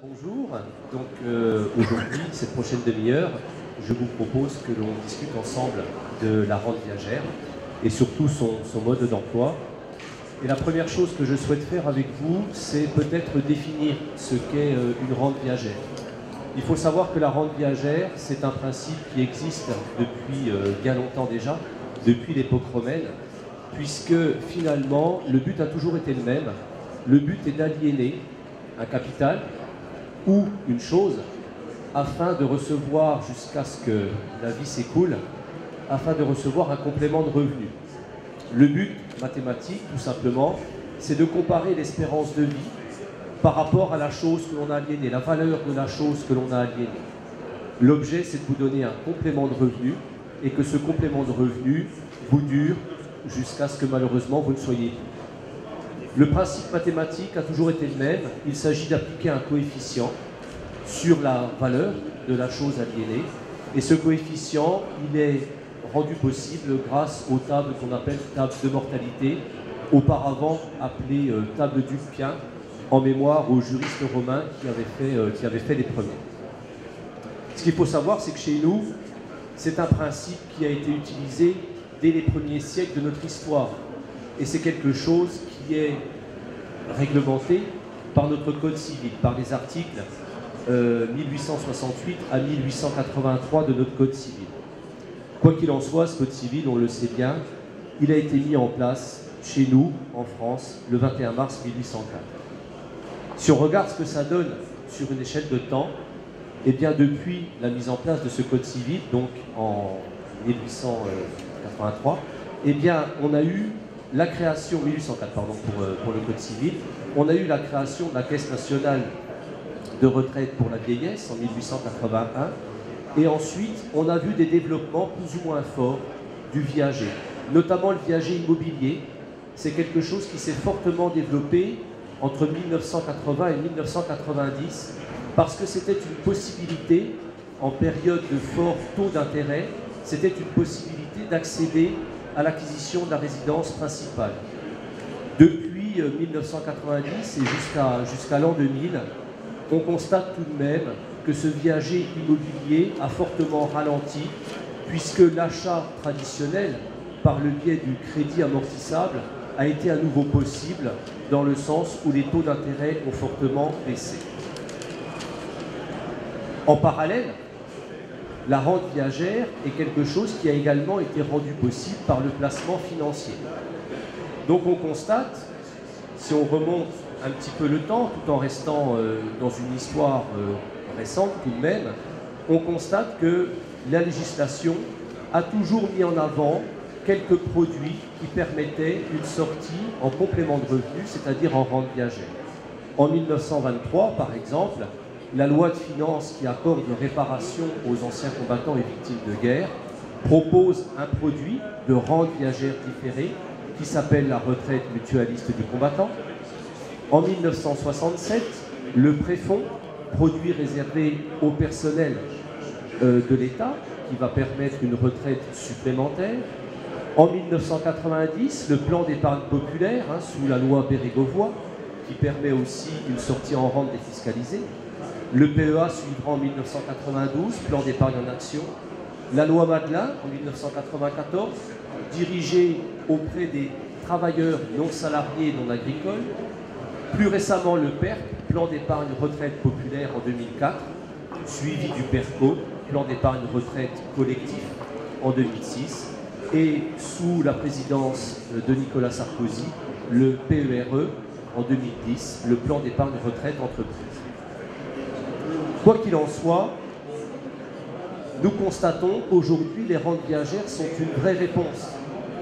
Bonjour, donc aujourd'hui, cette prochaine demi-heure, je vous propose que l'on discute ensemble de la rente viagère et surtout son mode d'emploi. Et la première chose que je souhaite faire avec vous, c'est peut-être définir ce qu'est une rente viagère. Il faut savoir que la rente viagère, c'est un principe qui existe depuis bien longtemps déjà, depuis l'époque romaine, puisque finalement, le but a toujours été le même. Le but est d'aliéner un capital ou une chose afin de recevoir, jusqu'à ce que la vie s'écoule, afin de recevoir un complément de revenu. Le but mathématique, tout simplement, c'est de comparer l'espérance de vie par rapport à la chose que l'on a aliénée, la valeur de la chose que l'on a aliénée. L'objet, c'est de vous donner un complément de revenu et que ce complément de revenu vous dure jusqu'à ce que malheureusement vous ne soyez plus. Le principe mathématique a toujours été le même. Il s'agit d'appliquer un coefficient sur la valeur de la chose aliénée. Et ce coefficient, il est rendu possible grâce aux tables qu'on appelle tables de mortalité, auparavant appelées tables d'Ulpien, en mémoire aux juristes romains qui avaient fait les premiers. Ce qu'il faut savoir, c'est que chez nous, c'est un principe qui a été utilisé dès les premiers siècles de notre histoire. Et c'est quelque chose qui est réglementé par notre Code civil, par les articles 1868 à 1883 de notre Code civil. Quoi qu'il en soit, ce Code civil, on le sait bien, il a été mis en place chez nous, en France, le 21 mars 1804. Si on regarde ce que ça donne sur une échelle de temps, eh bien depuis la mise en place de ce Code civil, donc en 1883, eh bien on a eu la création, 1804 pardon, pour le Code civil, on a eu la création de la Caisse nationale de retraite pour la vieillesse en 1881, et ensuite on a vu des développements plus ou moins forts du viager, notamment le viager immobilier. C'est quelque chose qui s'est fortement développé entre 1980 et 1990, parce que c'était une possibilité, en période de fort taux d'intérêt, c'était une possibilité d'accéder à l'acquisition de la résidence principale. Depuis 1990 et jusqu'à l'an 2000, on constate tout de même que ce viager immobilier a fortement ralenti, puisque l'achat traditionnel par le biais du crédit amortissable a été à nouveau possible, dans le sens où les taux d'intérêt ont fortement baissé. En parallèle, la rente viagère est quelque chose qui a également été rendu possible par le placement financier. Donc on constate, si on remonte un petit peu le temps, tout en restant dans une histoire récente tout de même, on constate que la législation a toujours mis en avant quelques produits qui permettaient une sortie en complément de revenus, c'est-à-dire en rente viagère. En 1923, par exemple, la loi de finances qui accorde réparation aux anciens combattants et victimes de guerre propose un produit de rente viagère différée qui s'appelle la retraite mutualiste du combattant. En 1967, le préfonds, produit réservé au personnel de l'État, qui va permettre une retraite supplémentaire. En 1990, le plan d'épargne populaire, sous la loi Bérégovoy, qui permet aussi une sortie en rente défiscalisée. Le PEA suivra en 1992, plan d'épargne en action. La loi Madelin en 1994, dirigée auprès des travailleurs non salariés non agricoles. Plus récemment, le PERC, plan d'épargne retraite populaire en 2004, suivi du PERCO, plan d'épargne retraite collectif en 2006. Et sous la présidence de Nicolas Sarkozy, le PERE en 2010, le plan d'épargne retraite entreprise. Quoi qu'il en soit, nous constatons qu'aujourd'hui, les rentes viagères sont une vraie réponse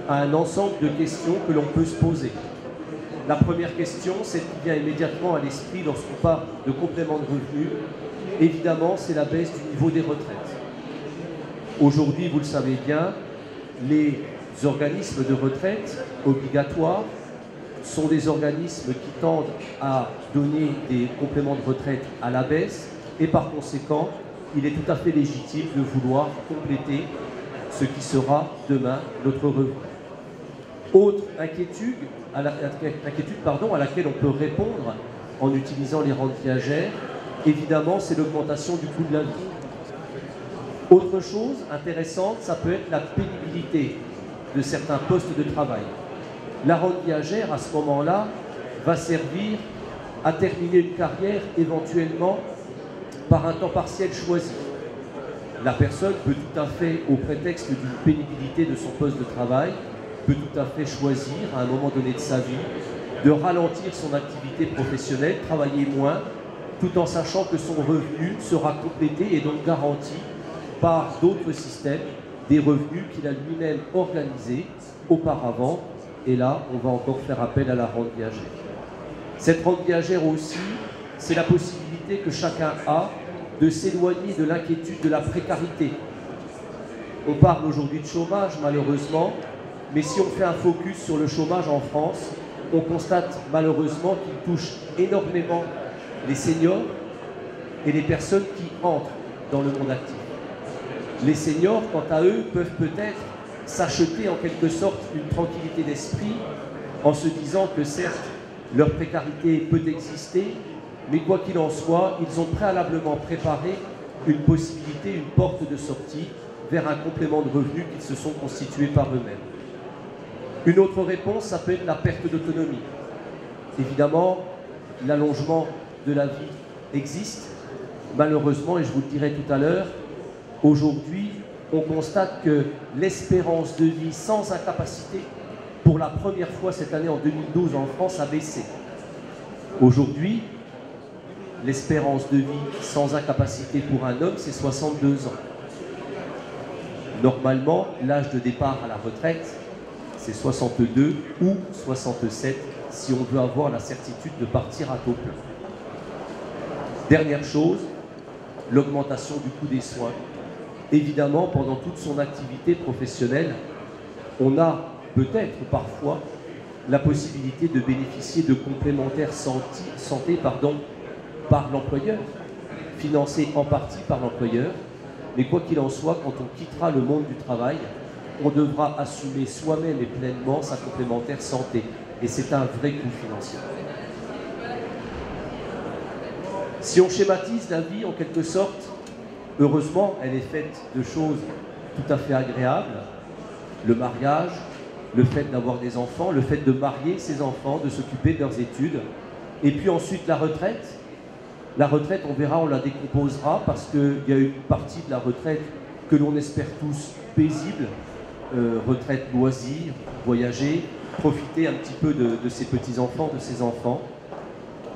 à un ensemble de questions que l'on peut se poser. La première question, celle qui vient immédiatement à l'esprit lorsqu'on parle de complément de revenus, évidemment, c'est la baisse du niveau des retraites. Aujourd'hui, vous le savez bien, les organismes de retraite obligatoires sont des organismes qui tendent à donner des compléments de retraite à la baisse, et par conséquent, il est tout à fait légitime de vouloir compléter ce qui sera demain notre revenu. Autre inquiétude à laquelle on peut répondre en utilisant les rentes viagères, évidemment, c'est l'augmentation du coût de la vie. Autre chose intéressante, ça peut être la pénibilité de certains postes de travail. La rente viagère, à ce moment-là, va servir à terminer une carrière éventuellement par un temps partiel choisi. La personne peut tout à fait, au prétexte d'une pénibilité de son poste de travail, peut tout à fait choisir, à un moment donné de sa vie, de ralentir son activité professionnelle, travailler moins, tout en sachant que son revenu sera complété et donc garanti par d'autres systèmes, des revenus qu'il a lui-même organisés auparavant. Et là, on va encore faire appel à la rente viagère. Cette rente viagère aussi, c'est la possibilité que chacun a de s'éloigner de l'inquiétude de la précarité. On parle aujourd'hui de chômage, malheureusement, mais si on fait un focus sur le chômage en France, on constate malheureusement qu'il touche énormément les seniors et les personnes qui entrent dans le monde actif. Les seniors, quant à eux, peuvent peut-être s'acheter en quelque sorte une tranquillité d'esprit en se disant que certes, leur précarité peut exister, mais quoi qu'il en soit, ils ont préalablement préparé une possibilité, une porte de sortie vers un complément de revenus qu'ils se sont constitués par eux-mêmes. Une autre réponse, ça peut être la perte d'autonomie. Évidemment, l'allongement de la vie existe. Malheureusement, et je vous le dirai tout à l'heure, aujourd'hui, on constate que l'espérance de vie sans incapacité, pour la première fois cette année en 2012 en France, a baissé. Aujourd'hui, l'espérance de vie sans incapacité pour un homme, c'est 62 ans. Normalement, l'âge de départ à la retraite, c'est 62 ou 67 si on veut avoir la certitude de partir à taux plein. Dernière chose, l'augmentation du coût des soins. Évidemment, pendant toute son activité professionnelle, on a peut-être parfois la possibilité de bénéficier de complémentaires santé par l'employeur, financés en partie par l'employeur. Mais quoi qu'il en soit, quand on quittera le monde du travail, on devra assumer soi-même et pleinement sa complémentaire santé. Et c'est un vrai coût financier. Si on schématise la vie en quelque sorte, heureusement, elle est faite de choses tout à fait agréables. Le mariage, le fait d'avoir des enfants, le fait de marier ses enfants, de s'occuper de leurs études. Et puis ensuite la retraite. La retraite, on verra, on la décomposera parce qu'il y a une partie de la retraite que l'on espère tous paisible. Retraite loisirs, voyager, profiter un petit peu de ses petits-enfants, de ses enfants.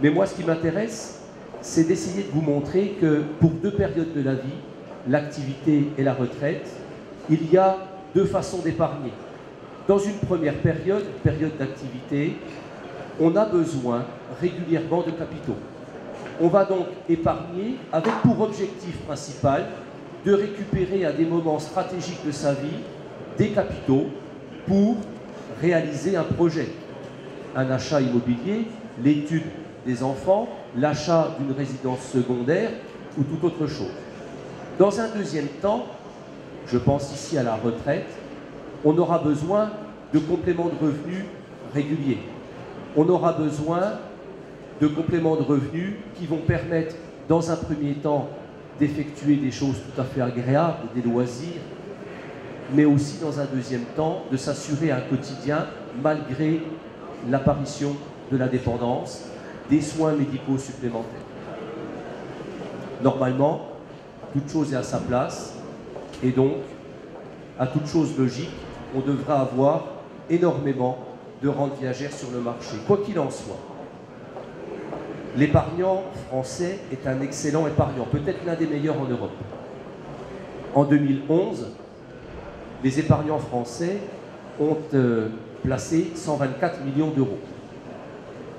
Mais moi, ce qui m'intéresse, c'est d'essayer de vous montrer que pour deux périodes de la vie, l'activité et la retraite, il y a deux façons d'épargner. Dans une première période d'activité, on a besoin régulièrement de capitaux. On va donc épargner avec pour objectif principal de récupérer à des moments stratégiques de sa vie des capitaux pour réaliser un projet, un achat immobilier, l'étude des enfants, l'achat d'une résidence secondaire ou toute autre chose. Dans un deuxième temps, je pense ici à la retraite, on aura besoin de compléments de revenus réguliers. On aura besoin de compléments de revenus qui vont permettre, dans un premier temps, d'effectuer des choses tout à fait agréables, des loisirs, mais aussi dans un deuxième temps, de s'assurer un quotidien malgré l'apparition de la dépendance, des soins médicaux supplémentaires. Normalement, toute chose est à sa place, et donc, à toute chose logique, on devra avoir énormément de rentes viagères sur le marché. Quoi qu'il en soit, l'épargnant français est un excellent épargnant, peut-être l'un des meilleurs en Europe. En 2011, les épargnants français ont placé 124 millions d'euros.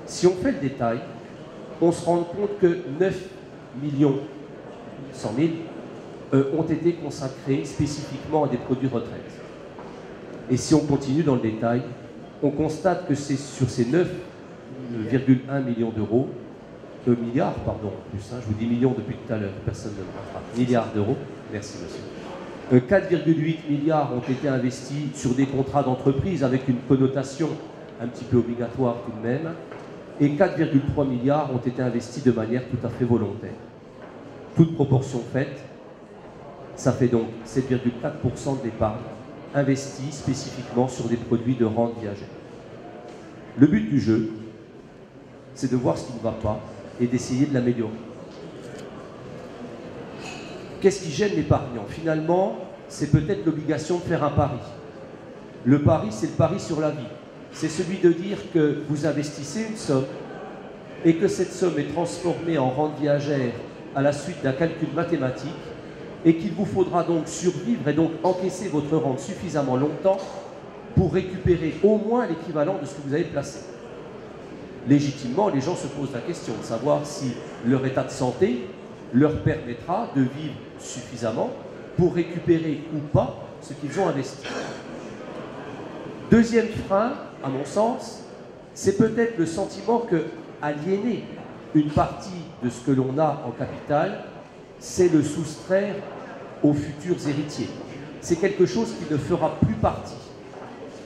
Si on fait le détail, on se rend compte que 9 millions 100 000 ont été consacrés spécifiquement à des produits retraite. Et si on continue dans le détail, on constate que c'est sur ces 9,1 millions d'euros, milliards, pardon, en plus, je vous dis millions depuis tout à l'heure, personne ne me rattrape, milliards d'euros, merci monsieur. 4,8 milliards ont été investis sur des contrats d'entreprise avec une connotation un petit peu obligatoire tout de même, et 4,3 milliards ont été investis de manière tout à fait volontaire. toute proportion faite, ça fait donc 7,4% de l'épargne investie spécifiquement sur des produits de rente viagère. Le but du jeu, c'est de voir ce qui ne va pas et d'essayer de l'améliorer. Qu'est-ce qui gêne l'épargnant? Finalement, c'est peut-être l'obligation de faire un pari. Le pari, c'est le pari sur la vie. C'est celui de dire que vous investissez une somme et que cette somme est transformée en rente viagère à la suite d'un calcul mathématique et qu'il vous faudra donc survivre et donc encaisser votre rente suffisamment longtemps pour récupérer au moins l'équivalent de ce que vous avez placé. Légitimement, les gens se posent la question de savoir si leur état de santé leur permettra de vivre suffisamment pour récupérer ou pas ce qu'ils ont investi. Deuxième frein, à mon sens, c'est peut-être le sentiment que aliéner une partie de ce que l'on a en capital, c'est le soustraire aux futurs héritiers. C'est quelque chose qui ne fera plus partie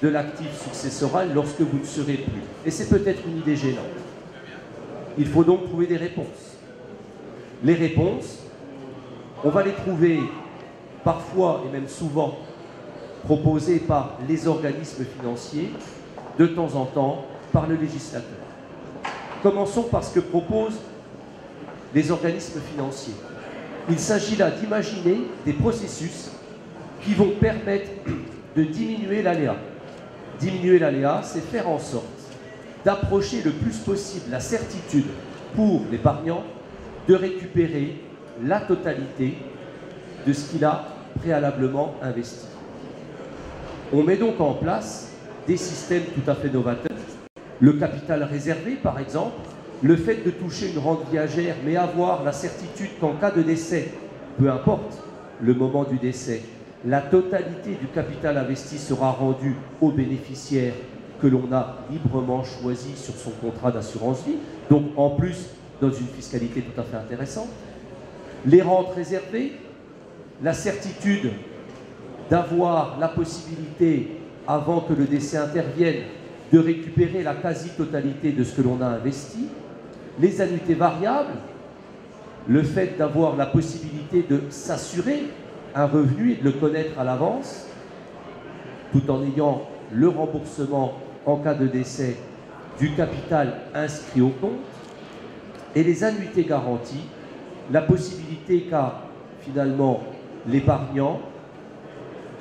de l'actif successoral lorsque vous ne serez plus. Et c'est peut-être une idée gênante. Il faut donc trouver des réponses. Les réponses, on va les trouver parfois et même souvent proposées par les organismes financiers, de temps en temps par le législateur. Commençons par ce que proposent les organismes financiers. Il s'agit là d'imaginer des processus qui vont permettre de diminuer l'aléa. Diminuer l'aléa, c'est faire en sorte d'approcher le plus possible la certitude pour l'épargnant de récupérer la totalité de ce qu'il a préalablement investi. On met donc en place des systèmes tout à fait novateurs. Le capital réservé, par exemple, le fait de toucher une rente viagère, mais avoir la certitude qu'en cas de décès, peu importe le moment du décès, la totalité du capital investi sera rendue au bénéficiaire que l'on a librement choisi sur son contrat d'assurance vie, donc en plus dans une fiscalité tout à fait intéressante. Les rentes réservées, la certitude d'avoir la possibilité, avant que le décès intervienne, de récupérer la quasi-totalité de ce que l'on a investi. Les annuités variables, le fait d'avoir la possibilité de s'assurer un revenu et de le connaître à l'avance, tout en ayant le remboursement en cas de décès du capital inscrit au compte, et les annuités garanties, la possibilité qu'a finalement l'épargnant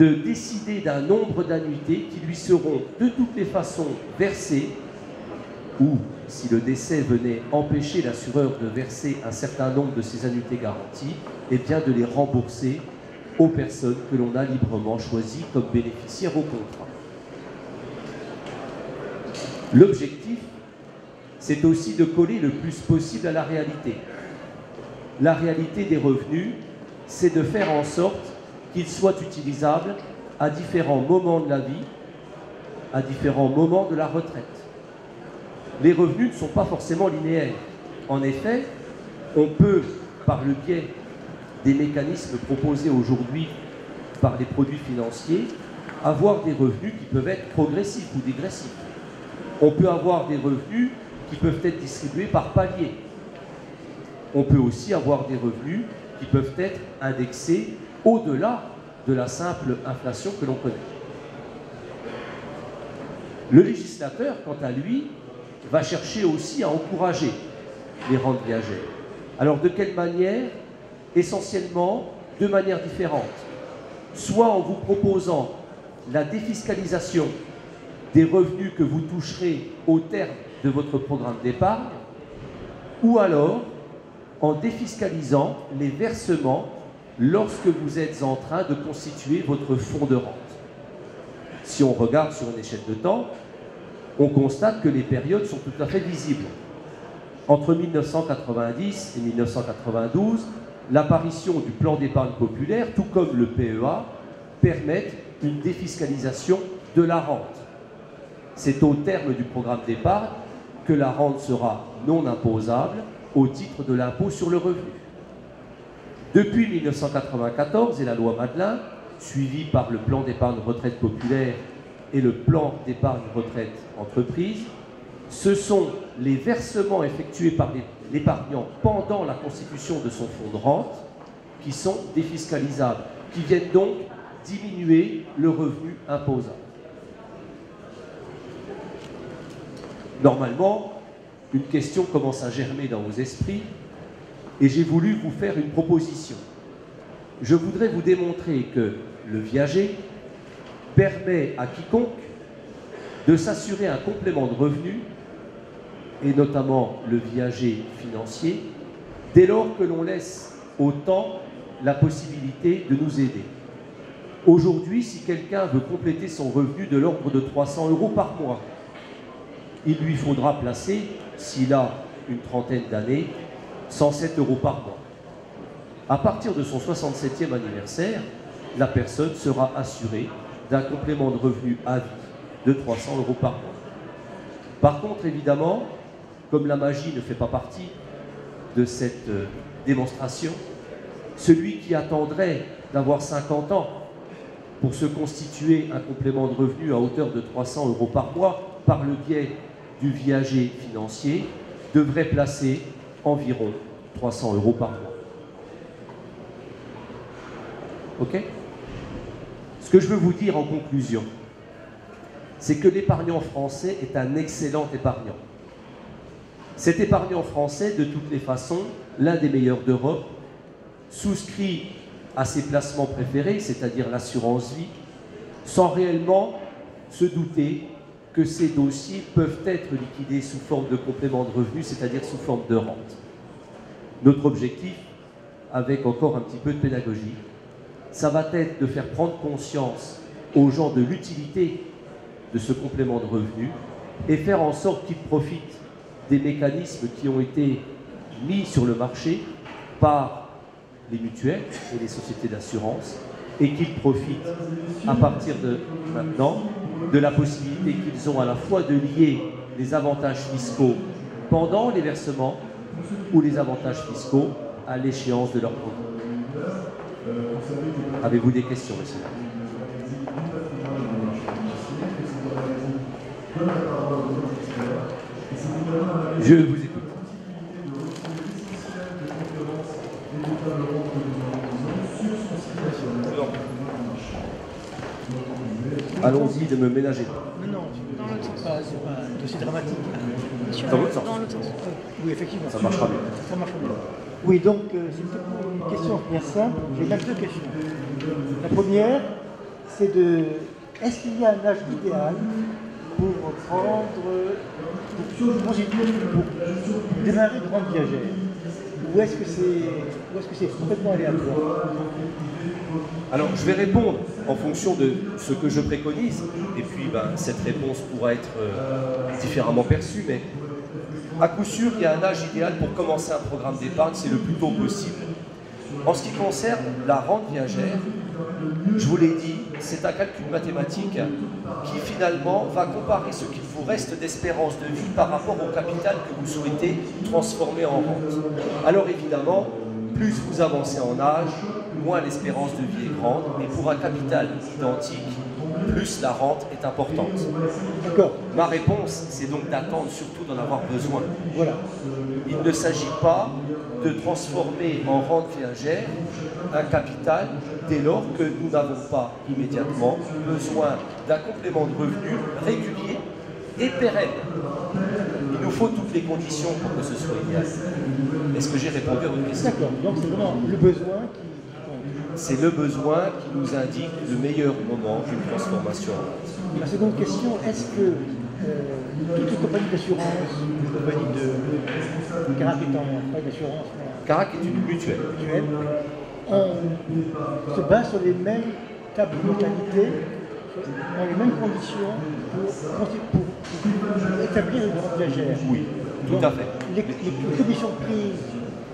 de décider d'un nombre d'annuités qui lui seront de toutes les façons versées, ou si le décès venait empêcher l'assureur de verser un certain nombre de ces annuités garanties, et bien de les rembourser aux personnes que l'on a librement choisies comme bénéficiaires au contrat. L'objectif, c'est aussi de coller le plus possible à la réalité. La réalité des revenus, c'est de faire en sorte qu'ils soient utilisables à différents moments de la vie, à différents moments de la retraite. Les revenus ne sont pas forcément linéaires. En effet, on peut, par le biais des mécanismes proposés aujourd'hui par les produits financiers, avoir des revenus qui peuvent être progressifs ou dégressifs. On peut avoir des revenus qui peuvent être distribués par paliers. On peut aussi avoir des revenus qui peuvent être indexés au-delà de la simple inflation que l'on connaît. Le législateur, quant à lui, va chercher aussi à encourager les rentes viagères. Alors de quelle manière? Essentiellement de manière différente. Soit en vous proposant la défiscalisation des revenus que vous toucherez au terme de votre programme d'épargne, ou alors en défiscalisant les versements lorsque vous êtes en train de constituer votre fonds de rente. Si on regarde sur une échelle de temps, on constate que les périodes sont tout à fait visibles. Entre 1990 et 1992, l'apparition du plan d'épargne populaire, tout comme le PEA, permettent une défiscalisation de la rente. C'est au terme du programme d'épargne que la rente sera non imposable au titre de l'impôt sur le revenu. Depuis 1994 et la loi Madelin, suivie par le plan d'épargne retraite populaire et le plan d'épargne retraite entreprise, ce sont les versements effectués par l'épargnant pendant la constitution de son fonds de rente qui sont défiscalisables, qui viennent donc diminuer le revenu imposable. Normalement, une question commence à germer dans vos esprits et j'ai voulu vous faire une proposition. Je voudrais vous démontrer que le viager permet à quiconque de s'assurer un complément de revenu, et notamment le viager financier, dès lors que l'on laisse au temps la possibilité de nous aider. Aujourd'hui, si quelqu'un veut compléter son revenu de l'ordre de 300 € par mois, il lui faudra placer, s'il a une trentaine d'années, 107 € par mois. À partir de son 67e anniversaire, la personne sera assurée d'un complément de revenu à vie de 300 € par mois. Par contre, évidemment, comme la magie ne fait pas partie de cette démonstration, celui qui attendrait d'avoir 50 ans pour se constituer un complément de revenu à hauteur de 300 € par mois par le biais du viager financier devrait placer environ 300 € par mois. Ok ? Ce que je veux vous dire en conclusion, c'est que l'épargnant français est un excellent épargnant. Cet épargnant français, de toutes les façons, l'un des meilleurs d'Europe, souscrit à ses placements préférés, c'est-à-dire l'assurance vie, sans réellement se douter que ces dossiers peuvent être liquidés sous forme de complément de revenu, c'est-à-dire sous forme de rente. Notre objectif, avec encore un petit peu de pédagogie, ça va être de faire prendre conscience aux gens de l'utilité de ce complément de revenu et faire en sorte qu'ils profitent des mécanismes qui ont été mis sur le marché par les mutuelles et les sociétés d'assurance et qu'ils profitent à partir de maintenant de la possibilité qu'ils ont à la fois de lier les avantages fiscaux pendant les versements ou les avantages fiscaux à l'échéance de leur produit. Avez-vous des questions, messieurs? Je vous écoute. Allons-y, ne me ménagez pas. Non, dans l'autre sens. C'est pas un dossier dramatique. Dans l'autre sens. Dans l'autre sens. Oui, effectivement. Ça marchera mieux. Ça marchera mieux. Oui, donc c'est une question bien simple. J'ai même deux questions. La première, c'est de... Est-ce qu'il y a un âge idéal pour prendre... pour démarrer une grande viagère? Ou est-ce que c'est complètement aléatoire? Alors, je vais répondre en fonction de ce que je préconise, et puis cette réponse pourra être différemment perçue, mais à coup sûr, il y a un âge idéal pour commencer un programme d'épargne, c'est le plus tôt possible. En ce qui concerne la rente viagère, je vous l'ai dit, c'est un calcul mathématique qui finalement va comparer ce qu'il vous reste d'espérance de vie par rapport au capital que vous souhaitez transformer en rente. Alors évidemment, plus vous avancez en âge, moins l'espérance de vie est grande, mais pour un capital identique, plus la rente est importante. D'accord. Ma réponse, c'est donc d'attendre surtout d'en avoir besoin. Voilà. Il ne s'agit pas de transformer en rente viagère un capital dès lors que nous n'avons pas immédiatement besoin d'un complément de revenu régulier et pérenne. Il nous faut toutes les conditions pour que ce soit idéal. Est-ce que j'ai répondu à votre question? D'accord, donc c'est vraiment le besoin qui compte. C'est le besoin qui nous indique le meilleur moment d'une transformation en rente. Ma seconde question, est-ce que toutes les compagnies d'assurance, les compagnies de Carac étant pas d'assurance, Carac est une mutuelle. Se basent sur les mêmes tables de mortalité, dans les mêmes conditions pour établir une grande viagère? Oui, tout à fait. Les conditions de prise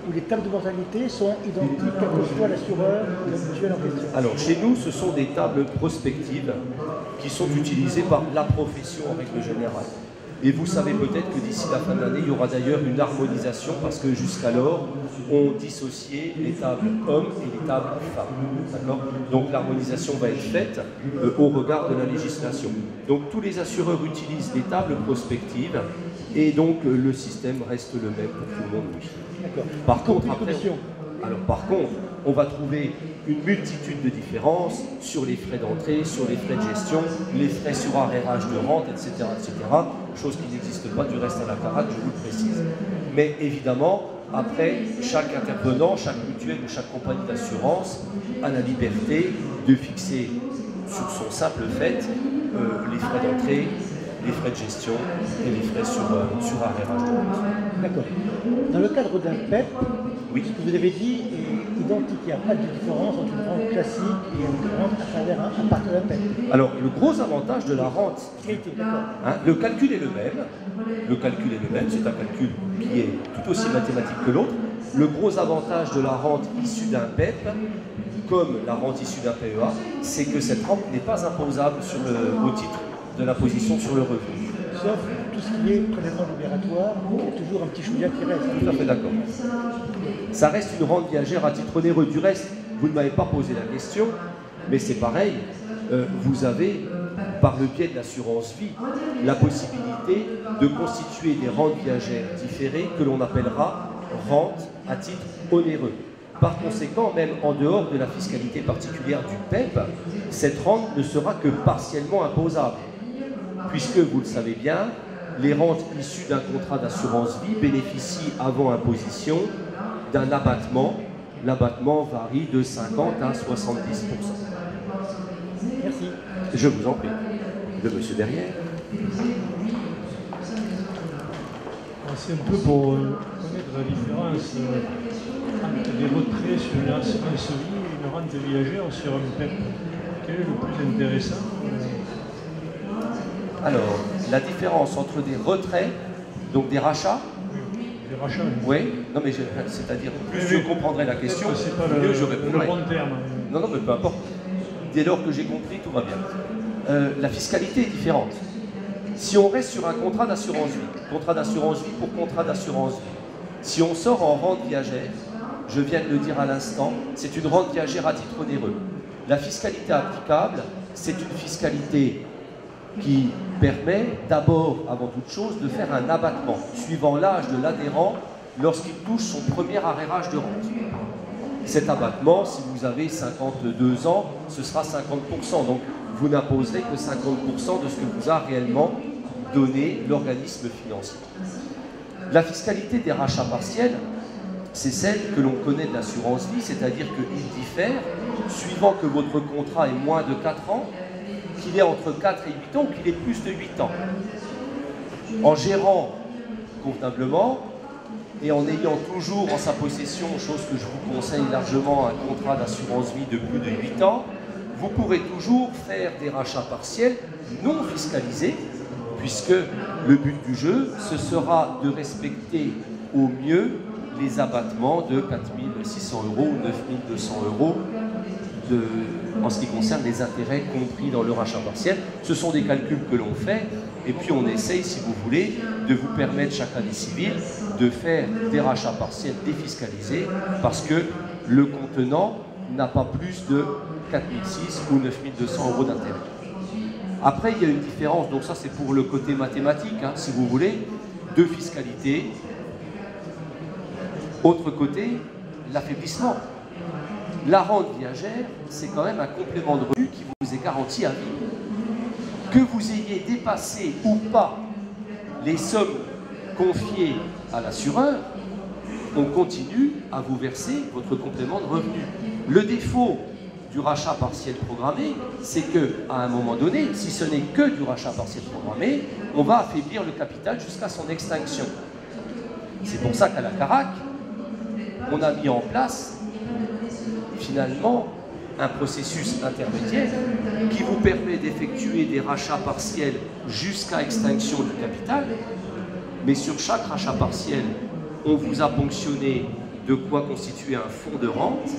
ou les tables de mortalité sont identiques quel que soit l'assureur ou la mutuelle en question? Alors, chez nous, ce sont des tables prospectives qui sont utilisées par la profession en règle générale. Et vous savez peut-être que d'ici la fin de l'année, il y aura d'ailleurs une harmonisation parce que jusqu'alors, on dissociait les tables hommes et les tables femmes. D'accord? Donc l'harmonisation va être faite au regard de la législation. Donc tous les assureurs utilisent des tables prospectives Et donc le système reste le même pour tout le monde, oui. Par contre, après, on va trouver une multitude de différences sur les frais d'entrée, sur les frais de gestion, les frais sur arrérage de rente, etc., etc. Chose qui n'existe pas du reste à la carac, je vous le précise. Mais évidemment, après, chaque intervenant, chaque mutuelle ou chaque compagnie d'assurance a la liberté de fixer sur son simple fait les frais d'entrée, les frais de gestion et les frais sur arrérage de rente. D'accord. Dans le cadre d'un PEP, oui. Ce que vous avez dit est identique. Il n'y a pas de différence entre une rente classique et une rente à travers un partenaire PEP. Alors, le gros avantage de la rente, le calcul est le même. Le calcul est le même, c'est un calcul qui est tout aussi mathématique que l'autre. Le gros avantage de la rente issue d'un PEP, comme la rente issue d'un PEA, c'est que cette rente n'est pas imposable au titre de l'imposition sur le revenu. Sauf tout ce qui est prélèvement libératoire, il y a toujours un petit chouïa qui reste. Tout à fait d'accord. Ça reste une rente viagère à titre onéreux. Du reste, vous ne m'avez pas posé la question, mais c'est pareil. Vous avez, par le biais de l'assurance vie, la possibilité de constituer des rentes viagères différées que l'on appellera rente à titre onéreux. Par conséquent, même en dehors de la fiscalité particulière du PEP, cette rente ne sera que partiellement imposable. Puisque, vous le savez bien, les rentes issues d'un contrat d'assurance vie bénéficient avant imposition d'un abattement. L'abattement varie de 50 à 70%. Merci. Je vous en prie. Le monsieur derrière. C'est un peu pour connaître la différence entre des retraits sur une assurance vie et une rente viagère sur un PEP. Quel est le plus intéressant? Alors, la différence entre des retraits, donc des rachats. Des rachats. Oui, non mais c'est-à-dire, plus je comprendrai la question, mieux je répondrai. Le bon terme. Non, mais peu importe. Dès lors que j'ai compris, tout va bien. La fiscalité est différente. Si on reste sur un contrat d'assurance vie pour contrat d'assurance vie, si on sort en rente viagère, je viens de le dire à l'instant, c'est une rente viagère à titre onéreux. La fiscalité applicable, c'est une fiscalité qui permet d'abord, avant toute chose, de faire un abattement, suivant l'âge de l'adhérent lorsqu'il touche son premier arrérage de rente. Cet abattement, si vous avez 52 ans, ce sera 50%. Donc, vous n'imposerez que 50% de ce que vous a réellement donné l'organisme financier. La fiscalité des rachats partiels, c'est celle que l'on connaît de l'assurance vie, c'est-à-dire qu'il diffère suivant que votre contrat est moins de 4 ans, qu'il est entre 4 et 8 ans ou qu'il est plus de 8 ans. En gérant convenablement et en ayant toujours en sa possession, chose que je vous conseille largement, un contrat d'assurance vie de plus de 8 ans, vous pourrez toujours faire des rachats partiels non fiscalisés, puisque le but du jeu, ce sera de respecter au mieux les abattements de 4 600 € ou 9 200 € en ce qui concerne les intérêts compris dans le rachat partiel. Ce sont des calculs que l'on fait, et puis on essaye, si vous voulez, de vous permettre, chaque année civile, de faire des rachats partiels défiscalisés, parce que le contenant n'a pas plus de 4 600 ou 9 200 € d'intérêt. Après, il y a une différence, donc ça c'est pour le côté mathématique, si vous voulez, de fiscalité. Autre côté, l'affaiblissement. La rente viagère, c'est quand même un complément de revenu qui vous est garanti à vie. Que vous ayez dépassé ou pas les sommes confiées à l'assureur, on continue à vous verser votre complément de revenu. Le défaut du rachat partiel programmé, c'est qu'à un moment donné, si ce n'est que du rachat partiel programmé, on va affaiblir le capital jusqu'à son extinction. C'est pour ça qu'à la carac, on a mis en place finalement un processus intermédiaire qui vous permet d'effectuer des rachats partiels jusqu'à extinction du capital, mais sur chaque rachat partiel, on vous a ponctionné de quoi constituer un fonds de rente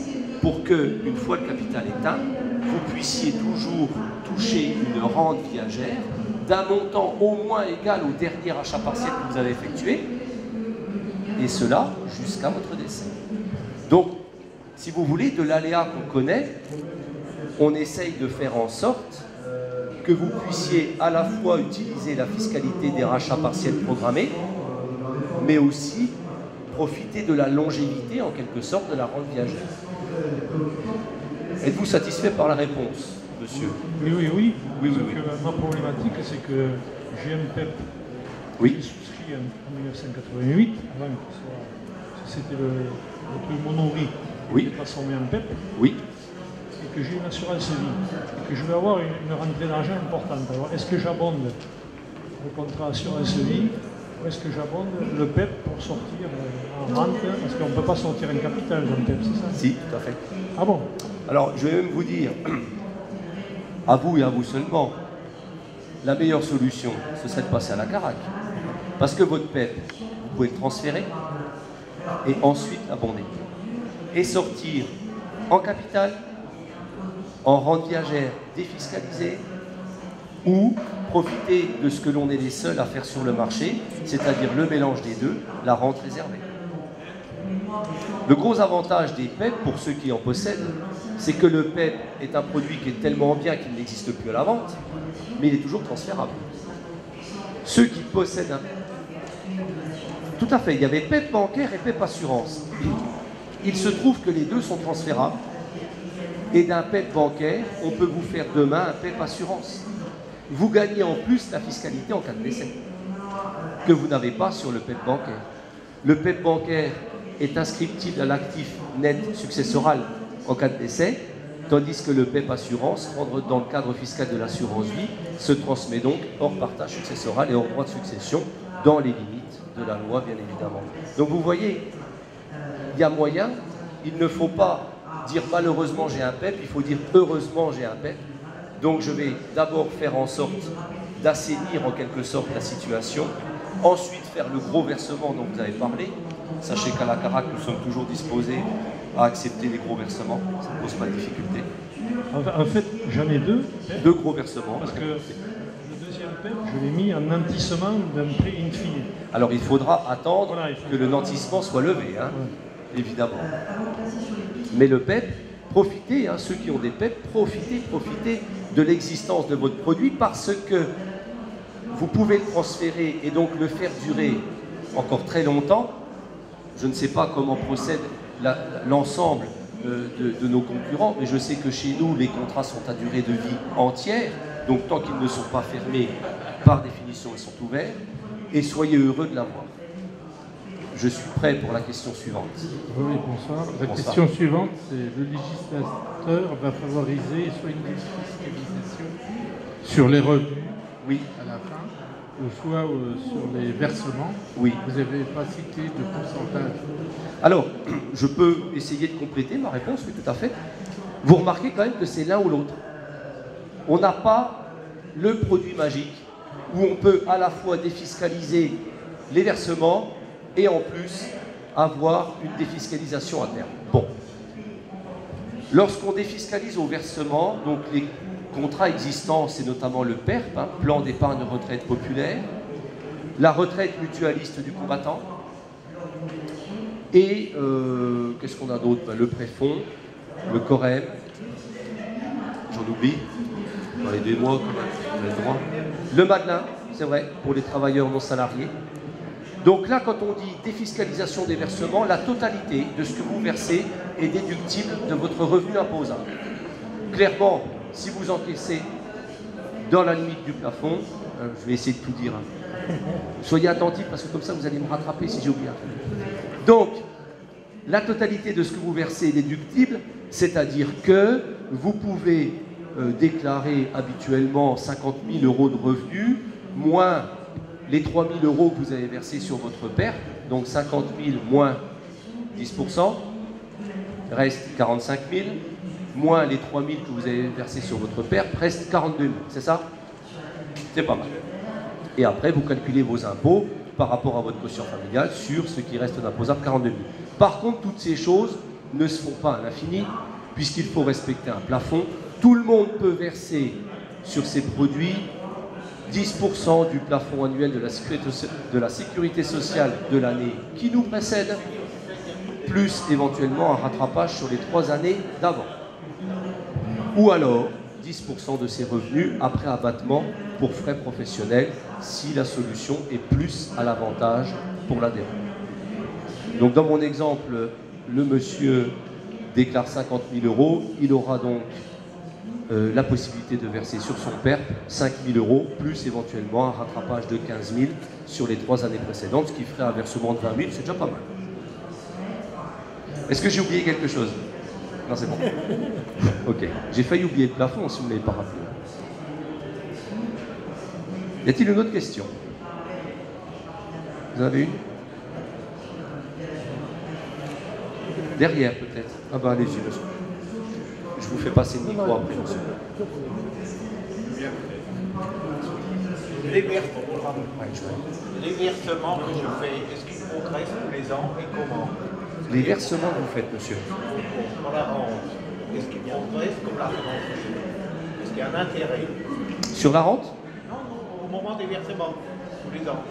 pour que, une fois le capital éteint, vous puissiez toujours toucher une rente viagère d'un montant au moins égal au dernier rachat partiel que vous avez effectué, et cela jusqu'à votre décès. Donc, si vous voulez, de l'aléa qu'on connaît, on essaye de faire en sorte que vous puissiez à la fois utiliser la fiscalité des rachats partiels programmés, mais aussi profiter de la longévité, en quelque sorte, de la rente viagère. Êtes-vous satisfait par la réponse, monsieur? Oui. Oui. Que ma problématique, c'est que j'ai un PEP Oui. qui est souscrit en 1988, avant que c'était le truc Monori, Oui. qui est transformé en PEP, Oui. et que j'ai une assurance vie, et que je vais avoir une rentrée d'argent importante. Alors, est-ce que j'abonde le contrat assurance vie, ou est-ce que j'abonde le PEP pour sortir en rente? Parce qu'on ne peut pas sortir un capital dans le PEP, c'est ça? Si, tout à fait. Ah bon? Alors, je vais même vous dire, à vous et à vous seulement, la meilleure solution, ce serait de passer à la Carac. Parce que votre PEP, vous pouvez le transférer et ensuite l'abonder. Et sortir en capital, en rente viagère défiscalisée, ou profiter de ce que l'on est les seuls à faire sur le marché, c'est-à-dire le mélange des deux, la rente réservée. Le gros avantage des PEP, pour ceux qui en possèdent, c'est que le PEP est un produit qui est tellement bien qu'il n'existe plus à la vente, mais il est toujours transférable. Ceux qui possèdent un... Tout à fait, il y avait PEP bancaire et PEP assurance. Il se trouve que les deux sont transférables, et d'un PEP bancaire, on peut vous faire demain un PEP assurance. Vous gagnez en plus la fiscalité en cas de décès, que vous n'avez pas sur le PEP bancaire. Le PEP bancaire est inscriptible à l'actif net successoral en cas de décès, tandis que le PEP assurance, rentre dans le cadre fiscal de l'assurance vie, se transmet donc hors partage successoral et hors droit de succession, dans les limites de la loi, bien évidemment. Donc vous voyez, il y a moyen, il ne faut pas dire malheureusement j'ai un PEP, il faut dire heureusement j'ai un PEP. Donc je vais d'abord faire en sorte d'assainir en quelque sorte la situation, ensuite faire le gros versement dont vous avez parlé. Sachez qu'à la Carac, nous sommes toujours disposés à accepter les gros versements, ça ne pose pas de difficulté. En fait, j'en ai deux. Deux gros versements. Parce que le deuxième PEP, je l'ai mis en nantissement d'un prêt in fine. Alors il faudra attendre Voilà, que le nantissement soit levé, hein, évidemment. Mais le PEP, profitez, ceux qui ont des PEP, profitez de l'existence de votre produit parce que vous pouvez le transférer et donc le faire durer encore très longtemps. Je ne sais pas comment procède l'ensemble de nos concurrents, mais je sais que chez nous, les contrats sont à durée de vie entière, donc tant qu'ils ne sont pas fermés, par définition, ils sont ouverts, et soyez heureux de l'avoir. Je suis prêt pour la question suivante. Oui, bonsoir. La question suivante, c'est le législateur va favoriser soit une défiscalisation sur les revenus à la fin, ou soit sur les versements. Oui. Vous n'avez pas cité de pourcentage. Alors, je peux essayer de compléter ma réponse, oui, tout à fait. Vous remarquez quand même que c'est l'un ou l'autre. On n'a pas le produit magique où on peut à la fois défiscaliser les versements et en plus avoir une défiscalisation à terme. Bon. Lorsqu'on défiscalise au versement, donc les contrats existants, c'est notamment le PERP, plan d'épargne retraite populaire, la retraite mutualiste du combattant, et qu'est-ce qu'on a d'autre? Le préfonds, le Corem, j'en oublie, dans les 2 mois, vous avez le droit. Le Madelin, c'est vrai, pour les travailleurs non salariés. Donc là, quand on dit défiscalisation des versements, la totalité de ce que vous versez est déductible de votre revenu imposable. Clairement, si vous encaissez dans la limite du plafond, je vais essayer de tout dire. Soyez attentifs parce que comme ça, vous allez me rattraper si j'ai oublié un truc. Donc, la totalité de ce que vous versez est déductible, c'est-à-dire que vous pouvez déclarer habituellement 50 000 € de revenus, moins les 3 000 € que vous avez versés sur votre PERP, donc 50 000 moins 10%, reste 45 000, moins les 3 000 que vous avez versés sur votre PERP, reste 42 000, c'est ça? C'est pas mal. Et après, vous calculez vos impôts par rapport à votre quotient familial sur ce qui reste d'imposable, 42 000. Par contre, toutes ces choses ne se font pas à l'infini, puisqu'il faut respecter un plafond. Tout le monde peut verser sur ces produits 10% du plafond annuel de la sécurité sociale de l'année qui nous précède, plus éventuellement un rattrapage sur les 3 années d'avant. Ou alors 10% de ses revenus après abattement pour frais professionnels si la solution est plus à l'avantage pour l'adhérent. Donc dans mon exemple, le monsieur déclare 50 000 €, il aura donc la possibilité de verser sur son PERP 5 000 € plus éventuellement un rattrapage de 15 000 sur les 3 années précédentes, ce qui ferait un versement de 20 000, c'est déjà pas mal. Est-ce que j'ai oublié quelque chose? Non, c'est bon. Ok. J'ai failli oublier le plafond si vous ne l'avez pas rappelé. Y a-t-il une autre question? Vous en avez une? Derrière, peut-être. Ah ben, allez-y, monsieur. Je vous fais passer le micro après, monsieur. Les versements que je fais, est-ce qu'ils progressent tous les ans et comment? Les versements que vous faites, monsieur? Pour la rente, est-ce qu'ils progressent comme la rente? Est-ce qu'il y a un intérêt? Sur la rente? Non, non, au moment des versements, tous les ans.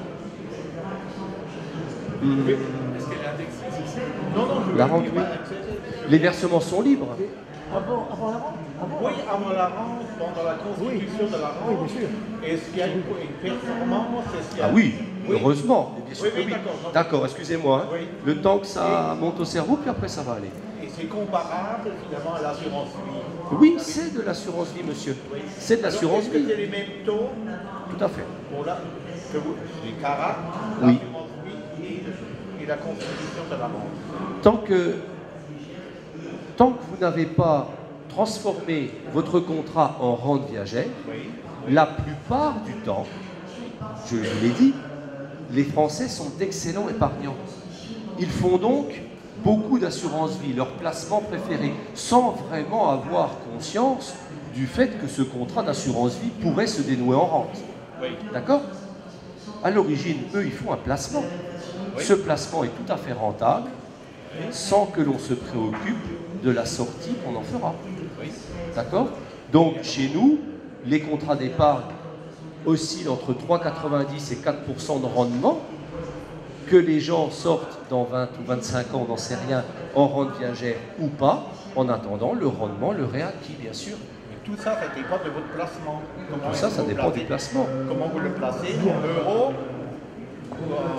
Est-ce qu'elle est indexée? Non, non, je veux La rente, dire, oui. Les versements sont libres. Avant la rente Oui, avant la rente, pendant la constitution de la rente. Oui, bien sûr. Est-ce qu'il y a une performance? Ah oui, heureusement. Bien sûr Oui, que oui, oui. d'accord. D'accord, excusez-moi. Hein. Oui. Le temps que ça monte au cerveau, puis après ça va aller. Et c'est comparable finalement à l'assurance vie. Oui, c'est de l'assurance vie, monsieur. Oui. C'est de l'assurance Est-ce que vie. c'est les mêmes taux Tout à fait. pour les CARAC, Oui. l'assurance vie et la constitution de la rente? Tant que vous n'avez pas transformé votre contrat en rente viagère, Oui. la plupart du temps, je vous l'ai dit, les Français sont d'excellents épargnants. Ils font donc beaucoup d'assurance vie, leur placement préféré, sans vraiment avoir conscience du fait que ce contrat d'assurance vie pourrait se dénouer en rente. Oui. D'accord? À l'origine, eux, ils font un placement. Oui. Ce placement est tout à fait rentable, sans que l'on se préoccupe de la sortie qu'on en fera. Oui. D'accord? Donc, chez nous, les contrats d'épargne oscillent entre 3,90 et 4% de rendement. Que les gens sortent dans 20 ou 25 ans, on n'en sait rien, en rente viagère ou pas, en attendant, le rendement leur est acquis, bien sûr. Mais tout ça, ça dépend de votre placement. Comment Tout ça, est-ce ça que vous dépend placez? du placement. Comment vous le placez? En euros?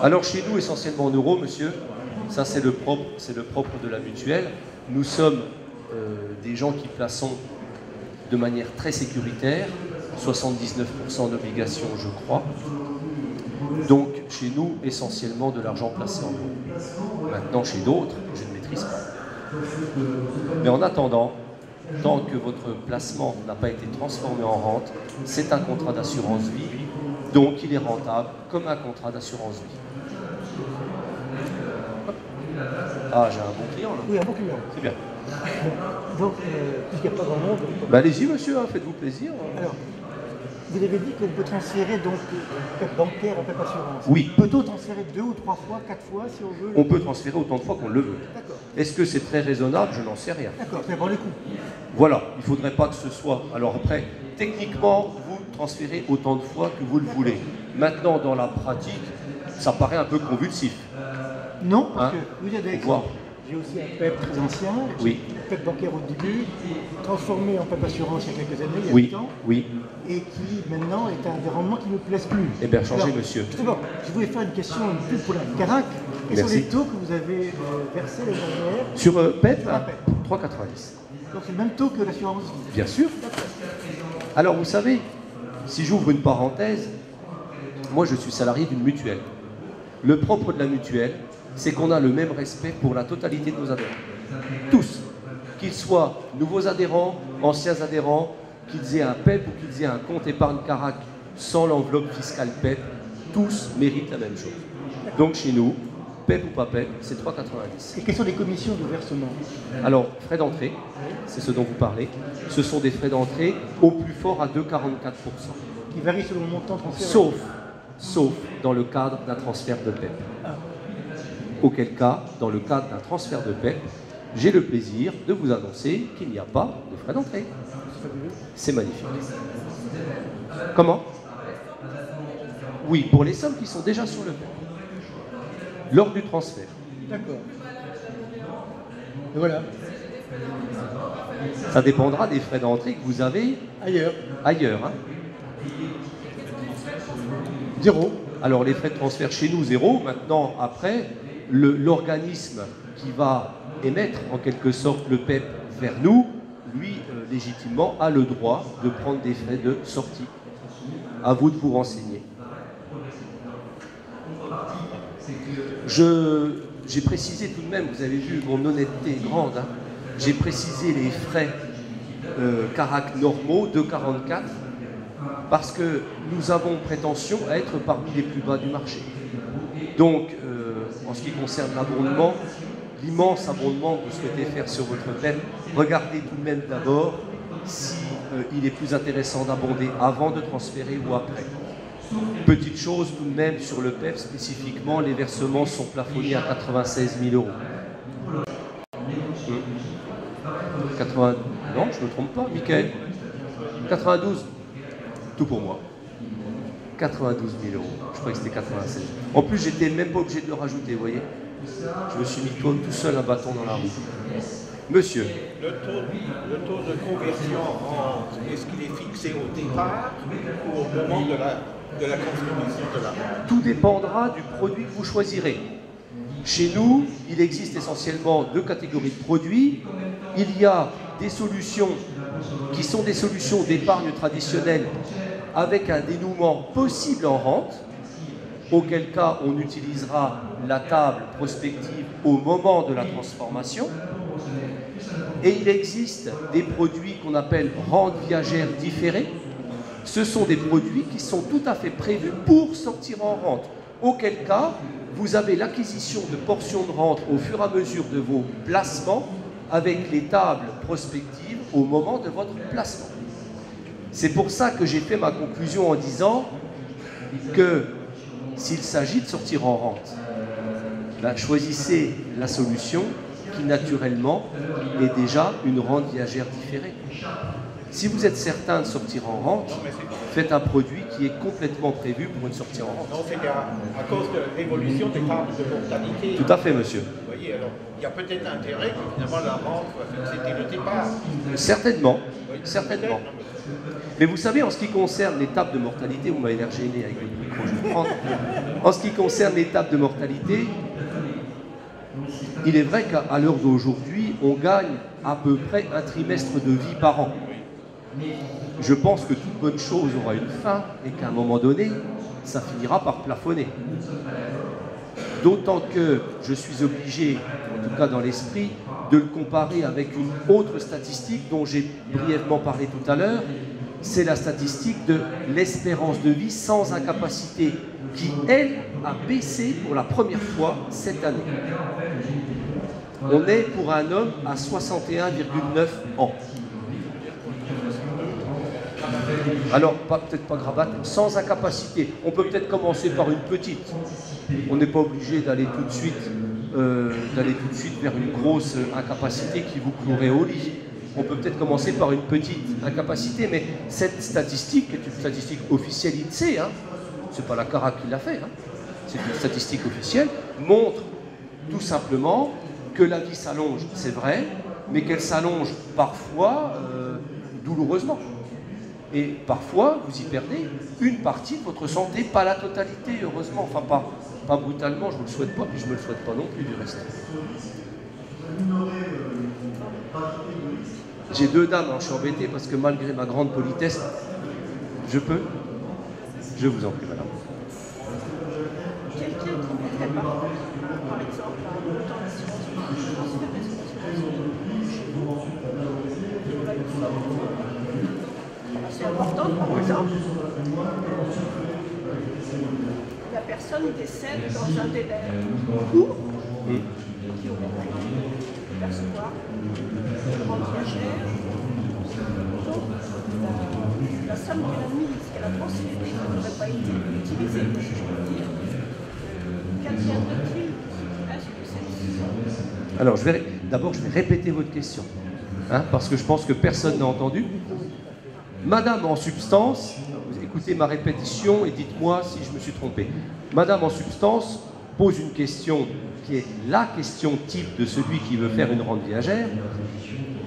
Alors chez nous, essentiellement en euros, monsieur, ça c'est le propre de la mutuelle. Nous sommes des gens qui plaçons de manière très sécuritaire, 79% d'obligations, je crois. Donc chez nous, essentiellement de l'argent placé en euros. Maintenant, chez d'autres, je ne maîtrise pas. Mais en attendant, tant que votre placement n'a pas été transformé en rente, c'est un contrat d'assurance vie, donc il est rentable comme un contrat d'assurance vie. Ah, j'ai un bon client là. Oui, un bon client. C'est bien. Donc, puisqu'il n'y a pas grand monde. Bah, allez-y monsieur, hein, faites-vous plaisir. Alors, vous avez dit qu'on peut transférer donc PEP bancaire en PEP assurance. Oui. Peut-on transférer 2 ou 3 fois, 4 fois si on veut? On peut transférer autant de fois qu'on le veut. D'accord. Est-ce que c'est très raisonnable? Je n'en sais rien. D'accord, c'est pour les coûts. Voilà, il ne faudrait pas que ce soit. Alors après, techniquement, vous transférez autant de fois que vous le voulez. Maintenant, dans la pratique, ça paraît un peu convulsif. Non, parce Hein? que vous avez Faut voir. j'ai aussi un PEP très ancien, Oui. PEP bancaire au début, transformé en PEP assurance il y a quelques années, il y a Oui, 8 ans, oui. et qui maintenant est un des rendements qui ne me plaisent plus. Eh bien, changez, Alors, monsieur. Justement, je voulais faire une question un peu pour la Carac. Quels sont Merci. les taux que vous avez versés l'année dernière? Sur PEP, Sur la PEP. 3,90. Donc c'est le même taux que l'assurance vie. Bien sûr. Alors, vous savez, si j'ouvre une parenthèse, moi, je suis salarié d'une mutuelle. Le propre de la mutuelle, c'est qu'on a le même respect pour la totalité de nos adhérents. Tous. Qu'ils soient nouveaux adhérents, anciens adhérents, qu'ils aient un PEP ou qu'ils aient un compte épargne Carac sans l'enveloppe fiscale PEP, tous méritent la même chose. Donc chez nous, PEP ou pas PEP, c'est 3,90. Et quelles sont les commissions de versement? Alors, frais d'entrée, c'est ce dont vous parlez. Ce sont des frais d'entrée au plus fort à 2,44%. Qui varient selon le montant transféré? Sauf dans le cadre d'un transfert de PEP. Auquel cas, dans le cadre d'un transfert de PEP, j'ai le plaisir de vous annoncer qu'il n'y a pas de frais d'entrée. C'est magnifique. Comment? Oui, pour les sommes qui sont déjà sur le PEP. Lors du transfert. D'accord. Et voilà. Ça dépendra des frais d'entrée que vous avez Ailleurs. ailleurs. Hein. 0. Alors les frais de transfert chez nous, 0. Maintenant, après, l'organisme qui va émettre en quelque sorte le PEP vers nous, lui, légitimement, a le droit de prendre des frais de sortie. À vous de vous renseigner. J'ai précisé tout de même, vous avez vu, mon honnêteté est grande, hein, j'ai précisé les frais carac normaux, 2,44, parce que nous avons prétention à être parmi les plus bas du marché. Donc, en ce qui concerne l'abondement, l'immense abondement que vous souhaitez faire sur votre PEP, regardez tout de même d'abord si il est plus intéressant d'abonder avant de transférer ou après. Petite chose tout de même sur le PEP spécifiquement, les versements sont plafonnés à 96 000 €. 80... Non, je ne me trompe pas, Michael. 92. Tout pour moi. 92 000 €. Je croyais que c'était 96. En plus, j'étais même pas obligé de le rajouter, vous voyez. Je me suis mis tout seul un bâton dans la roue. Monsieur. Le taux de conversion est-ce qu'il est fixé au départ ou au moment de la contribution de la rente? Tout dépendra du produit que vous choisirez. Chez nous, il existe essentiellement 2 catégories de produits. Il y a des solutions qui sont des solutions d'épargne traditionnelle avec un dénouement possible en rente, auquel cas on utilisera la table prospective au moment de la transformation. Et il existe des produits qu'on appelle rente viagère différée. Ce sont des produits qui sont tout à fait prévus pour sortir en rente, auquel cas vous avez l'acquisition de portions de rente au fur et à mesure de vos placements avec les tables prospectives au moment de votre placement. C'est pour ça que j'ai fait ma conclusion en disant que s'il s'agit de sortir en rente, ben, choisissez la solution qui naturellement est déjà une rente viagère différée. Si vous êtes certain de sortir en rente, faites un produit qui est complètement prévu pour une sortie en rente. Non, c'est à cause de l'évolution des tables de mortalité. Tout à fait, monsieur. Vous voyez, alors, il y a peut-être intérêt que finalement la rente soit fixée dès le départ. Certainement, certainement. Mais vous savez, en ce qui concerne les tables de mortalité, vous m'avez l'air gêné avec votre micro, je vais prendre. En ce qui concerne les tables de mortalité, il est vrai qu'à l'heure d'aujourd'hui, on gagne à peu près un trimestre de vie par an. Je pense que toute bonne chose aura une fin et qu'à un moment donné, ça finira par plafonner. D'autant que je suis obligé, en tout cas dans l'esprit, de le comparer avec une autre statistique dont j'ai brièvement parlé tout à l'heure. C'est la statistique de l'espérance de vie sans incapacité qui, elle, a baissé pour la première fois cette année. On est pour un homme à 61,9 ans. Alors, peut-être pas Grabat, sans incapacité. On peut peut-être commencer par une petite. On n'est pas obligé d'aller tout de suite vers une grosse incapacité qui vous clouerait au lit. On peut peut-être commencer par une petite incapacité, mais cette statistique, qui est une statistique officielle INSEE, hein, c'est pas la CARA qui l'a fait, hein, c'est une statistique officielle, montre tout simplement que la vie s'allonge, c'est vrai, mais qu'elle s'allonge parfois douloureusement. Et parfois, vous y perdez une partie de votre santé, pas la totalité, heureusement, enfin pas brutalement, je ne vous le souhaite pas, puis je ne me le souhaite pas non plus du reste. J'ai 2 dames, hein, je suis embêté parce que malgré ma grande politesse, je peux? Je vous en prie, madame. Quelqu'un qui mettrait par exemple, un montant d'assurance c'est important, par exemple, la personne décède dans un délai court, qui aurait pu percevoir une rente viagère. Donc, la somme qu'elle a mise, qu'elle a transférée, qui n'aurait pas été utilisée, si je peux dire, qu'adviendrait-il? Est-ce que c'est... Alors, d'abord, je vais répéter votre question, hein, parce que je pense que personne n'a entendu. Madame, en substance, écoutez ma répétition et dites-moi si je me suis trompé. Madame, en substance, pose une question qui est la question type de celui qui veut faire une rente viagère.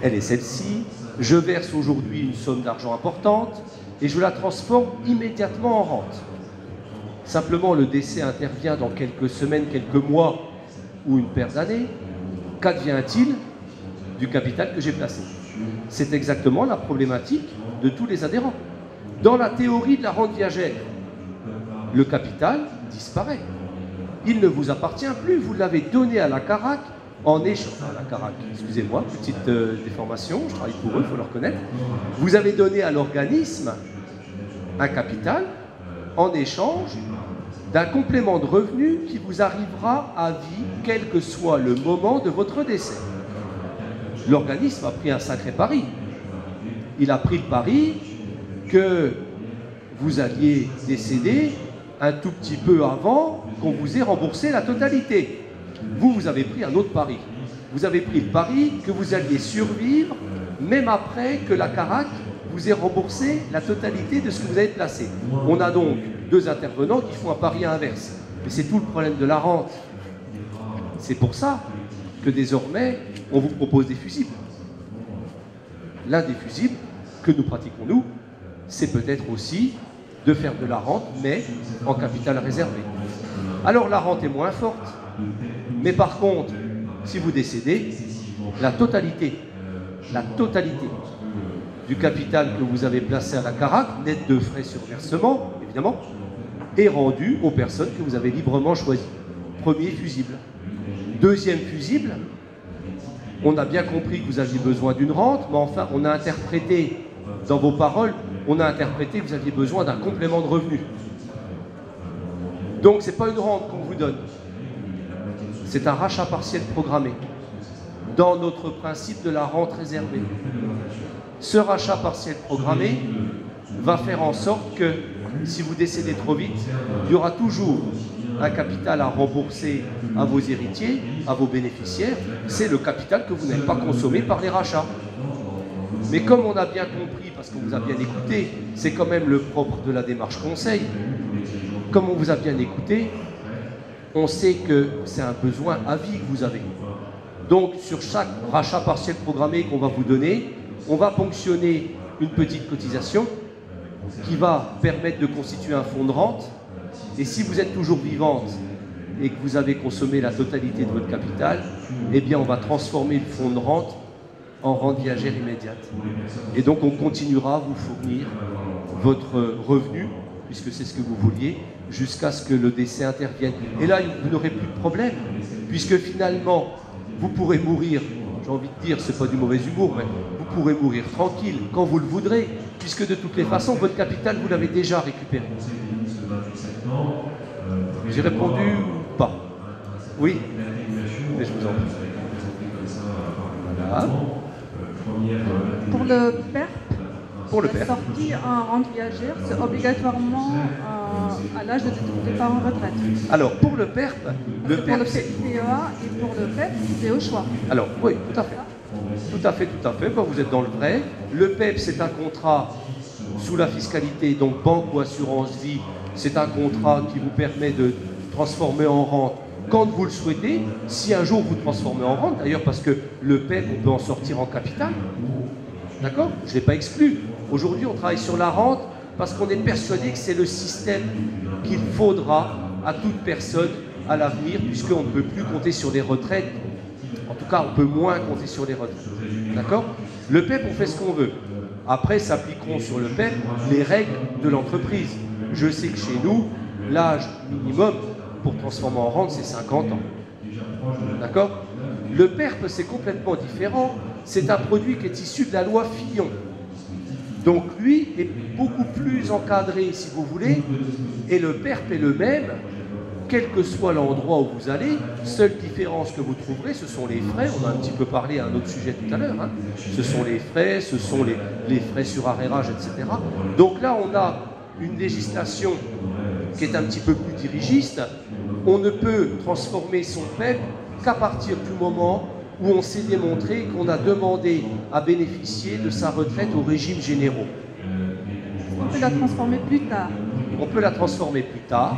Elle est celle-ci. Je verse aujourd'hui une somme d'argent importante et je la transforme immédiatement en rente. Simplement, le décès intervient dans quelques semaines, quelques mois ou une paire d'années. Qu'advient-il du capital que j'ai placé? C'est exactement la problématique de tous les adhérents. Dans la théorie de la rente viagère, le capital disparaît. Il ne vous appartient plus, vous l'avez donné à la CARAC en échange. À la CARAC, excusez-moi, petite déformation, je travaille pour eux, il faut le reconnaître. Vous avez donné à l'organisme un capital en échange d'un complément de revenu qui vous arrivera à vie, quel que soit le moment de votre décès. L'organisme a pris un sacré pari. Il a pris le pari que vous alliez décéder un tout petit peu avant qu'on vous ait remboursé la totalité. Vous, vous avez pris un autre pari. Vous avez pris le pari que vous alliez survivre même après que la CARAC vous ait remboursé la totalité de ce que vous avez placé. On a donc deux intervenants qui font un pari inverse. Mais c'est tout le problème de la rente. C'est pour ça que désormais, on vous propose des fusibles. L'un des fusibles que nous pratiquons, nous, c'est peut-être aussi de faire de la rente, mais en capital réservé. Alors la rente est moins forte, mais par contre, si vous décédez, la totalité du capital que vous avez placé à la CARAC, net de frais sur versement, évidemment, est rendue aux personnes que vous avez librement choisies. Premier fusible. Deuxième fusible, on a bien compris que vous aviez besoin d'une rente, mais enfin, on a interprété dans vos paroles, on a interprété que vous aviez besoin d'un complément de revenu. Donc, ce n'est pas une rente qu'on vous donne. C'est un rachat partiel programmé dans notre principe de la rente réservée. Ce rachat partiel programmé va faire en sorte que, si vous décédez trop vite, il y aura toujours un capital à rembourser à vos héritiers, à vos bénéficiaires. C'est le capital que vous n'avez pas consommé par les rachats. Mais comme on a bien compris, parce qu'on vous a bien écouté, c'est quand même le propre de la démarche conseil, comme on vous a bien écouté, on sait que c'est un besoin à vie que vous avez. Donc sur chaque rachat partiel programmé qu'on va vous donner, on va ponctionner une petite cotisation qui va permettre de constituer un fonds de rente. Et si vous êtes toujours vivante et que vous avez consommé la totalité de votre capital, eh bien on va transformer le fonds de rente en rente viagère immédiate. Et donc on continuera à vous fournir votre revenu, puisque c'est ce que vous vouliez, jusqu'à ce que le décès intervienne. Et là, vous n'aurez plus de problème, puisque finalement, vous pourrez mourir, j'ai envie de dire, c'est pas du mauvais humour, mais vous pourrez mourir tranquille quand vous le voudrez, puisque de toutes les façons, votre capital, vous l'avez déjà récupéré. J'ai répondu ou pas? Oui? Mais je vous en prie. Voilà. Pour le PERP, pour le la PERP, sortie en rente viagère, c'est obligatoirement à l'âge de départ en retraite. alors pour le PERP, le Pour PERP, le PEA et pour le PEP, c'est au choix. alors oui, tout à fait. Tout à fait, tout à fait. Quand vous êtes dans le vrai, le PEP, c'est un contrat sous la fiscalité, donc banque ou assurance vie. C'est un contrat qui vous permet de transformer en rente quand vous le souhaitez. Si un jour vous transformez en rente, d'ailleurs parce que le PEP, on peut en sortir en capital. D'accord? Je ne l'ai pas exclu. Aujourd'hui, on travaille sur la rente parce qu'on est persuadé que c'est le système qu'il faudra à toute personne à l'avenir, puisqu'on ne peut plus compter sur les retraites. En tout cas, on peut moins compter sur les retraites. D'accord? Le PEP, on fait ce qu'on veut. Après, s'appliqueront sur le PEP les règles de l'entreprise. Je sais que chez nous, l'âge minimum pour transformer en rente, c'est 50 ans. D'accord? Le PERP, c'est complètement différent. C'est un produit qui est issu de la loi Fillon. Donc lui est beaucoup plus encadré, si vous voulez, et le PERP est le même, quel que soit l'endroit où vous allez. Seule différence que vous trouverez, ce sont les frais. On a un petit peu parlé à un autre sujet tout à l'heure. Hein. Ce sont les frais, ce sont les frais sur arrérage, etc. Donc là, on a une législation qui est un petit peu plus dirigiste. On ne peut transformer son PEP qu'à partir du moment où on s'est démontré qu'on a demandé à bénéficier de sa retraite aux régimes généraux. On peut la transformer plus tard. On peut la transformer plus tard.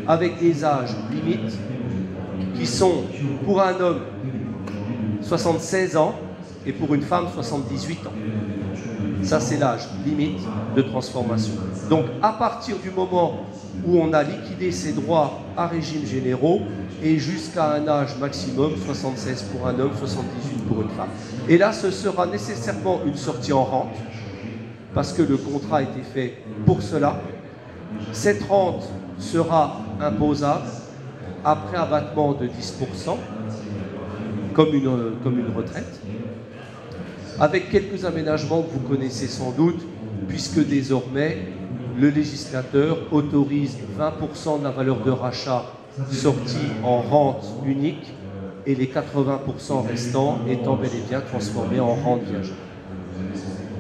avec des âges limites qui sont pour un homme 76 ans et pour une femme 78 ans. Ça, c'est l'âge limite de transformation. Donc, à partir du moment où on a liquidé ses droits à régime généraux et jusqu'à un âge maximum, 76 pour un homme, 78 pour une femme. Et là, ce sera nécessairement une sortie en rente, parce que le contrat a été fait pour cela. Cette rente sera imposable après abattement de 10%, comme une retraite, avec quelques aménagements que vous connaissez sans doute, puisque désormais, le législateur autorise 20% de la valeur de rachat sortie en rente unique et les 80% restants étant bel et bien transformés en rente viagère.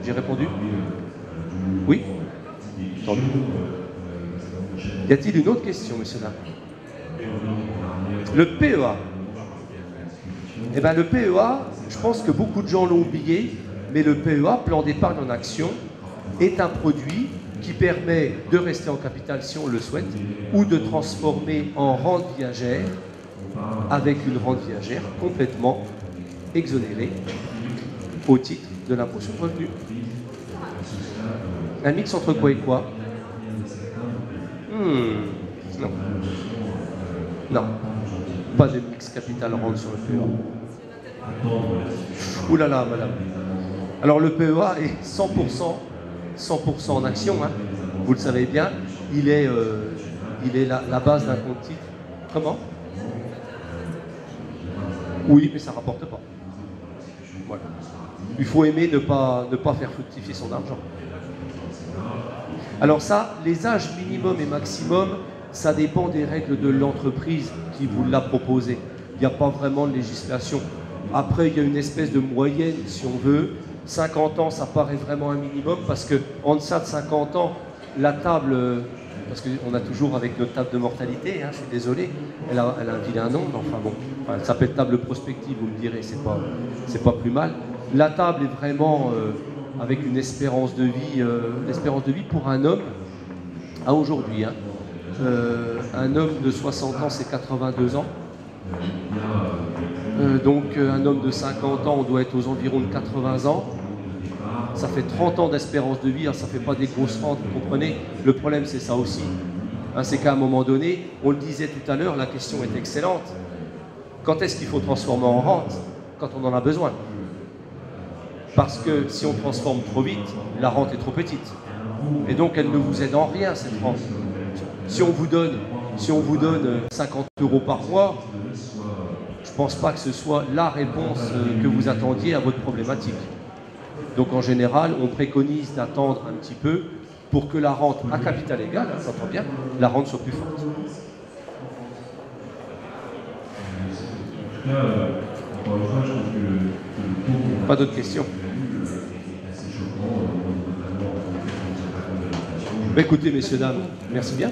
J'ai répondu? Oui? Tant mieux. Y a-t-il une autre question, monsieur Dames? Le PEA. Eh bien, le PEA, je pense que beaucoup de gens l'ont oublié, mais le PEA, plan d'épargne en action, est un produit qui permet de rester en capital si on le souhaite, ou de transformer en rente viagère, avec une rente viagère complètement exonérée au titre de l'impôt sur le revenu. Un mix entre quoi et quoi? Non. Non. Pas de mix capital rente sur le PEA. Ouh là là, madame. Alors le PEA est 100% en action, hein. Vous le savez bien. Il est la base d'un compte titre. Comment? Oui, mais ça ne rapporte pas. Voilà. Il faut aimer ne pas faire fructifier son argent. Alors ça, les âges minimum et maximum, ça dépend des règles de l'entreprise qui vous l'a proposé. Il n'y a pas vraiment de législation. Après, il y a une espèce de moyenne, si on veut. 50 ans, ça paraît vraiment un minimum, parce qu'en deçà de 50 ans, la table, parce qu'on a toujours avec notre table de mortalité, hein, je suis désolé, elle a un vilain nom, mais enfin bon, elle s'appelle table prospective, vous me direz, c'est pas plus mal. La table est vraiment avec une espérance de vie pour un homme, à aujourd'hui, hein. Un homme de 60 ans, c'est 82 ans. Donc un homme de 50 ans, on doit être aux environs de 80 ans. Ça fait 30 ans d'espérance de vie, alors ça ne fait pas des grosses rentes, vous comprenez. Le problème, c'est ça aussi. Hein, c'est qu'à un moment donné, on le disait tout à l'heure, la question est excellente. Quand est-ce qu'il faut transformer en rente? Quand on en a besoin. Parce que si on transforme trop vite, la rente est trop petite. Et donc elle ne vous aide en rien, cette rente. Si on vous donne 50 € par mois, je ne pense pas que ce soit la réponse que vous attendiez à votre problématique. Donc en général, on préconise d'attendre un petit peu pour que la rente à capital égal, hein, j'entends bien, la rente soit plus forte. Pas d'autres questions? Écoutez, messieurs, dames, merci bien.